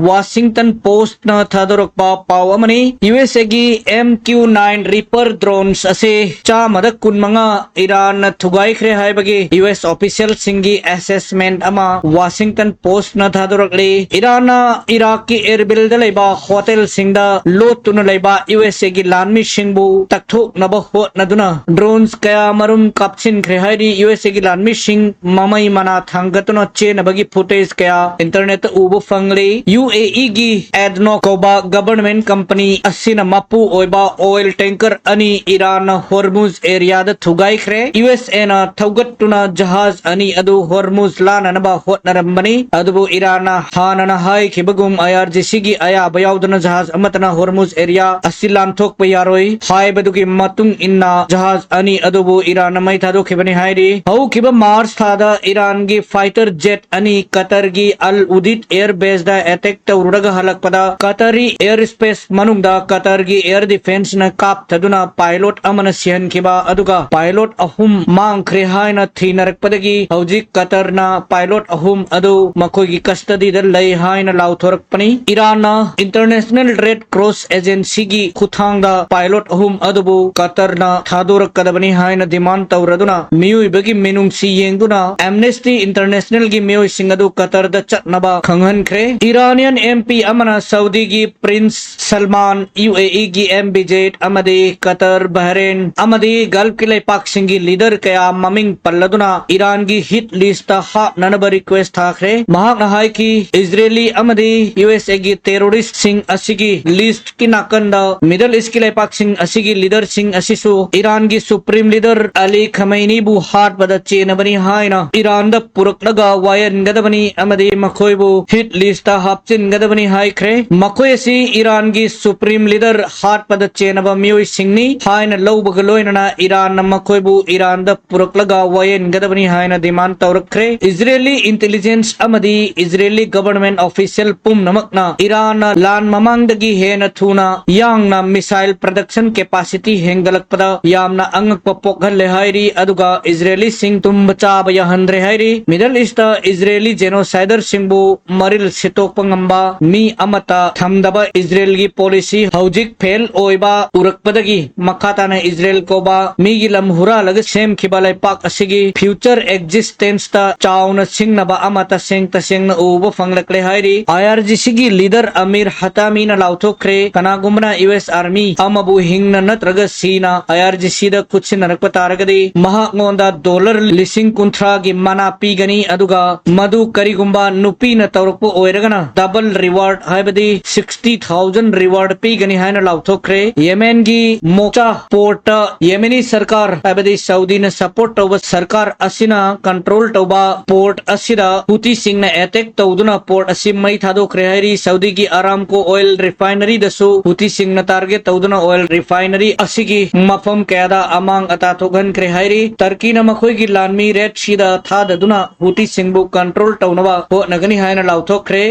Washington post न थादोरकपा पाव अमनी USA की MQ-9 ripper drones असे चामद कुनमंगा इरान न थुगाइख्रे हाइबगी यूएस ऑफिशियल सिंगी असेसमेंट अमा वाशिंगटन पोस्ट न थादोरकले इरान इराक की एयरबिल लेबा होटल सिंगदा लोतुन लेबा यूएसए की लानमी सिंगबु तकथुक नब होटनदुना ड्रोन्स कया मरुम कापसिनख्रे हाइरी यूएसए की लानमी सिंग ममई मना थांगतुना चेनबगी फुटेज कया इंटरनेट उबु फंगले UAE की एडनोकोबा गवर्नमेंट कंपनी असिन मपु ओइबा ऑयल टैंकर अनि इरान हॉर्मुज एरिया द थुगाइख्रे यूएसए न थौगतुना जहाज अनि अदु हॉर्मुज लाननबा होटनरमबनी अदुबु इरान हानन हाय खिबगुम IRGC की आया बयाउदन जहाज अमतना हॉर्मुज एरिया असिलान थोक पयारोई हाय बदुकी मतुंग इन्ना जहाज अनि अदुबु इरान मै थादो खिबनी हायरी हौ खिब मार्च थादा इरान की फाइटर जेट अनि कतर की अल उदित एयर बेस दा अटैक तौरग हलक पदा कतरी एयर स्पेस मनुंगदा कतर की एयर डिफेंस न काप थदुना पायलट अमन सिहन खिबा अदुगा पायलट अहुम मांख्रे हायना थीनरक पदगी हौजिक कतर न पायलट अहुम अदु मखोई की कस्टडी द लई हायना लाउथोरक पनी Iran international red cross agency की खुथांगदा पायलट अहुम अदुबु कतर न थादोरक कदबनी हायना डिमांड तौरदुना मियुइबगी मेनुंगसी येंगदुना एमनेस्टी इंटरनेशनल की मियोई सिंगदु कतर द चटनबा खंगहनख्रे इरानियन MP अमना सऊदी की प्रिंस सलमान UAE की MB जेट अमदी कतर बहरेन अमदी गल्फ के लेपाक सिंगी लीडर कया ममिंग पल्लदुना ईरान की हिट लिस्ट हा ननब रिक्वेस्ट थाख्रे महाक नहाय की इजरायली अमदी USA की टेररिस्ट सिंग असिगी लिस्ट की नाकंदा मिडल ईस्ट की लेपाक सिंग असिगी लीडर सिंग असिसु ईरान की सुप्रीम लीडर अली खमैनी बु हाट बदच्चे नबनी हायना ईरान द पुरकलगा वायन गदबनी अमदी मखोइबु हिट लिस्ट हापचिन गदबनी हाइख्रे मखोयसी ईरान की सुप्रीम लीडर हाट पदच्चे नब मियोई सिंगनी हायन लौबगलोइनना ईरान मखोइबु ईरान द पुरकलगा वायन गदबनी हायन डिमांड तौरख्रे इजरायली इंटेलिजेंस अमदी इजरायली गवर्नमेंट ऑफिशियल पुम नमकना ईरान लान ममांगदगी हेन थुना यांगना मिसाइल प्रोडक्शन कैपेसिटी हेंगलकपदा यामना अंगक पोकहल हायरी अदुगा इजरायली सिंग तुम बचाब यहंद्रे हायरी मिडल ईस्ट इजरायली जेनोसाइडर सिंगबु मरिल सितोकप ngamba mi amata thamdaba Israel gi policy hojik fail oiba urakpadagi makhatana Israel ko ba mi gi lamhura lag sem khibalai pak asigi future existence ta chauna singnaba amata seng ta seng ubo fanglakle hairi IRGC gi leader Amir Hatami na lauthokre kanagumna US army amabu hingna natraga sina IRGC da kuch narakpataragadi mahangonda dollar lising kunthra gi mana pigani aduga madu karigumba nupi na tawrpo oiragana double reward हाइबदी 60,000 reward पी गनी हायन लाउथोख्रे Yemen की Mocha port Yemeni सरकार हाइबदी Saudi ने support तौबा सरकार असिना कंट्रोल तौबा पोर्ट असिदा हुती सिंह ने अटैक तौदुना पोर्ट असिम मई थादोख्रे हायरी सऊदी की आरामको ऑयल रिफाइनरी दसु हुती सिंह ने टारगेट तौदुना ऑयल रिफाइनरी असिगी मफम कैदा अमांग अताथोगन क्रे हायरी टर्की न मखोई की लानमी रेड सीदा था ददुना हुती सिंह बु कंट्रोल तौनवा हो नगनी हायन लाउथोख्रे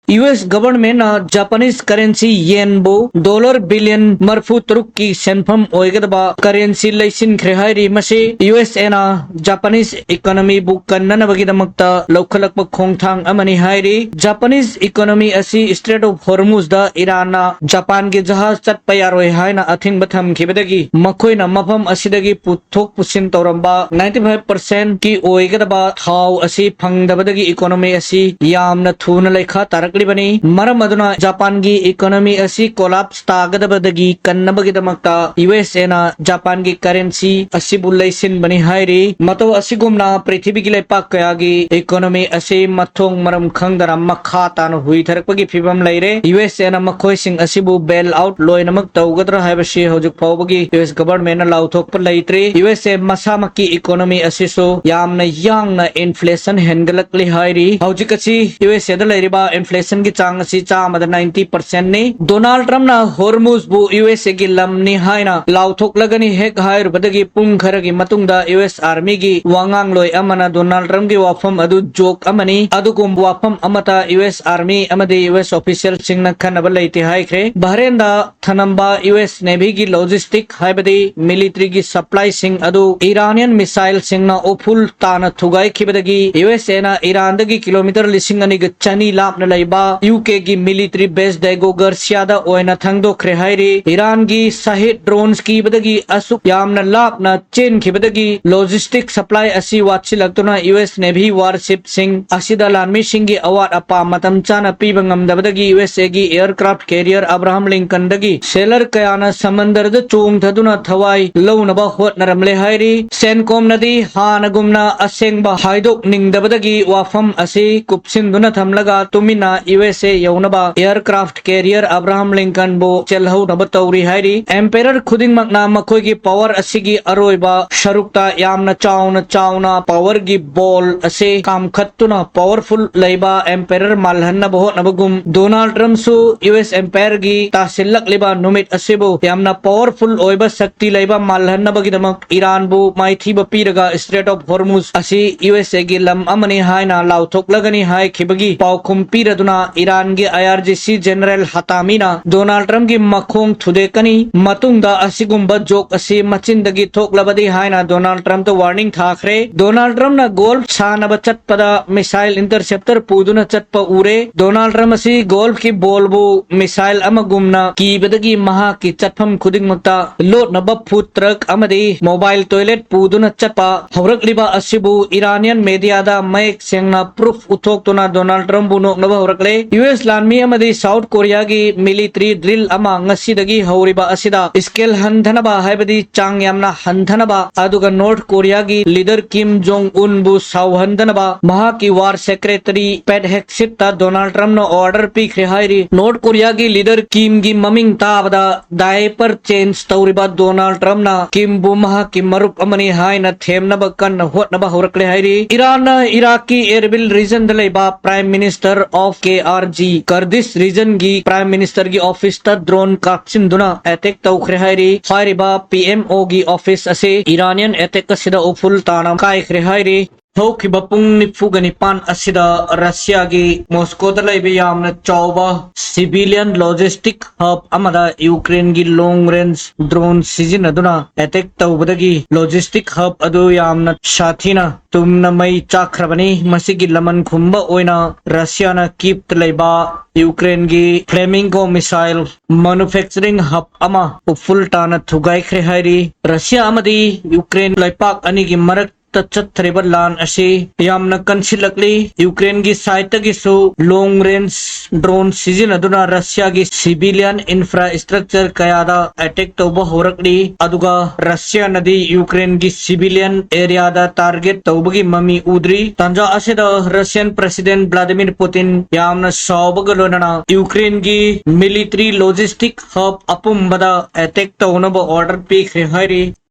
US government Japanese currency yen बो डॉलर बिलियन मरफू तरुक की सेंफम ओइगदबा करेंसी लैसिन ख्रेहाइरी मसे USA ना जापानीज इकोनॉमी बु कन्ननबगिदमक्ता लौखलकप खोंगथांग अमनी हाइरी जापानीज इकोनॉमी असी स्ट्रेट ऑफ हॉर्मुज दा ईरान ना जापान के जहाज चटप यारोय हायना अथिंग बथम खिबदगी मखोइना मफम असिदगी पुथोक पुसिन तौरंबा 95% की ओइगदबा थाव असी फंगदबदगी इकोनॉमी असी यामना थून लेखा तारक बनी मरम अदुना जापान की इकोनॉमी असी कोलैप्स तागदबदगी कन्नबगिदमक्ता USA ना जापान की करेंसी असी बुल्लैसिन बनी हायरी मतो असिगुमना पृथ्वी की लेपाक कयागी इकोनॉमी असी मथोंग मरम खंगदरा मखा तान हुई थरकपगी फिबम लैरे USA ना मखोय सिंग असिबु बेल आउट लोय नमक तौगदरा हायबसी हौजुक फावबगी US गवर्नमेंट ना लाउथोक पर लैत्रे USA मसामकी इकोनॉमी असिसो यामना यांगना इन्फ्लेशन हेंगलकली हायरी हौजुक असी USA दा लैरिबा इन्फ्लेशन यूटिलाइजेशन की चांग asi चामद 90% ने डोनाल्ड ट्रम्प ना हॉर्मुज बु यूएसए की लमनी हाइना लाउथोकलगनी हेक हायर बदगी पुंग खरगी मतुंगदा यूएस आर्मी की वांगांग लोय अमना डोनाल्ड ट्रम्प की वाफम अदु जोक अमनी अदुगुम वाफम अमता यूएस आर्मी अमदे यूएस ऑफिशियल सिंगना खनब लैते हाइख्रे बहरेन दा थनंबा यूएस नेवी की लॉजिस्टिक हाइबदे मिलिट्री की सप्लाई सिंग अदु इरानियन मिसाइल सिंगना ओफुल ताना थुगाई खिबदगी यूएसए ना ईरान दगी किलोमीटर लिसिंग अनिग चनी लापना लैबा यूके की मिलिट्री बेस डेगो गर्सियादा ओयना थंगदोख्रे हाइरे ईरान की साहिद ड्रोन्स की बदगी असुक यामना लापना चेन खिबदगी लॉजिस्टिक सप्लाई असी वाची लगतुना यूएस नेवी वारशिप सिंग असिदा लानमी सिंग की अवाट अपा मतम चाना पीबा ngamdabadagi USA gi aircraft carrier Abraham Lincoln dagi sailor kayana samandar da chung thaduna thawai lownaba hotnaramle hairi Sencom nadi hanagumna asengba haidok ningdabadagi wafam ase kupsinduna thamlaga tumina USA yaunaba aircraft carrier Abraham Lincoln bo chelhau nabatauri hairi emperor khuding makna makhoi gi power asigi aroiba sharukta yamna chauna power gi ball ase kam khattuna powerful laiba emperor malhanna bo nabagum Donald Trump सु US empire गी तासिलक लेबा नुमित असेबो यामना powerful ओइबा शक्ति लेबा मालहन्नबगिदमक Iran बु माइथीबा पीरगा straight of Hormuz असि USA गी lump अमनी हाइना लाउथोकलगनी high खिबगी पावखुम पीरदुना Iran गी IRGC general हतामीना Donald Trump गी मखोंग थुदेकनी मतुंगदा असिगुम्बा जोक असि मचिंदगी थोकलबदी हाइना डोनाल्ड ट्रम्प तो वार्निंग थाखरे डोनाल्ड ट्रम्प ना गोल्फ छानब चटपदा मिसाइल इंटरसेप्टर पूदुना चटप उरे डोनाल्ड ट्रम्प असि गोल्फ की बॉलबु मिसाइल अमगुमना कीबदगी महा की चटफम खुदिंगमक्ता लोटनब फूड ट्रक अमदी मोबाइल टॉयलेट पूदुना चटपा हौरकलिबा असिबु इरानियन मीडियादा मयक सेंगना प्रूफ उथोक्तुना डोनाल्ड ट्रम्प बु नोकनब हौरकले यूएस लानमी अमदी साउथ कोरिया की मिलिट्री ड्रिल अमा ngasiदगी हौरिबा असिदा स्केल हंधनबा हाइबदी चांग यामना हंधनबा अदुगा नॉर्थ कोरिया की लीडर किम जोंग उन बु सावहंधनबा महा की वार सेक्रेटरी पेट हेक्सिता डोनाल्ड ट्रम्प नो ऑर्डर पी खिहाइरी नॉर्थ कोरिया की लीडर किम की ममिंग ताबदा डायपर चेंज तौरिबा डोनाल्ड ट्रम्प ना किम बुमहा की मरुप अमनी हाइना थेमनब कन होटनब हौरकले हाइरी ईरान इराक की एरबिल रीजन दलेबा prime minister of KRG Kurdish region की प्राइम मिनिस्टर की ऑफिस ता ड्रोन काक्सिंदुना अटैक तौखरे हाइरी हाइरिबा पीएमओ की ऑफिस असे इरानियन अटैक सिदा उफुल ताना काइखरे हाइरी थोखिबा पुंग निफुगा निपान असिदा रशिया की मॉस्कोदा लैबे यामना चौबा सिविलियन लॉजिस्टिक हब अमदा यूक्रेन की लॉन्ग रेंज ड्रोन सिजिनदुना अटैक तौबदगी लॉजिस्टिक हब अदु यामना साथीना तुमना मई चाखरबनी मसिगी लमन खुंबा ओइना रशियाना कीप्त लैबा यूक्रेन की फ्लेमिंगो मिसाइल मैन्युफैक्चरिंग हब अमा उफुल ताना थुगाइख्रे हाइरी रशिया अमदी यूक्रेन लैपाक अनि की मरक चत्थरेब लान असे यामना कंसिलकली यूक्रेन की साइटगिसु लॉन्ग रेंज ड्रोन सिजिनदुना रशिया की सिविलियन इंफ्रास्ट्रक्चर कयादा अटैक तौबा होरकली अदुगा रशिया नदी यूक्रेन की सिविलियन एरियादा टारगेट तौबगी ममी उद्री तंजा असेदा रशियन प्रेसिडेंट व्लादिमीर पुतिन यामना सौबगलोना यूक्रेन की मिलिट्री लॉजिस्टिक हब अपुंबदा अटैक तौनब ऑर्डर पी खिहाइरी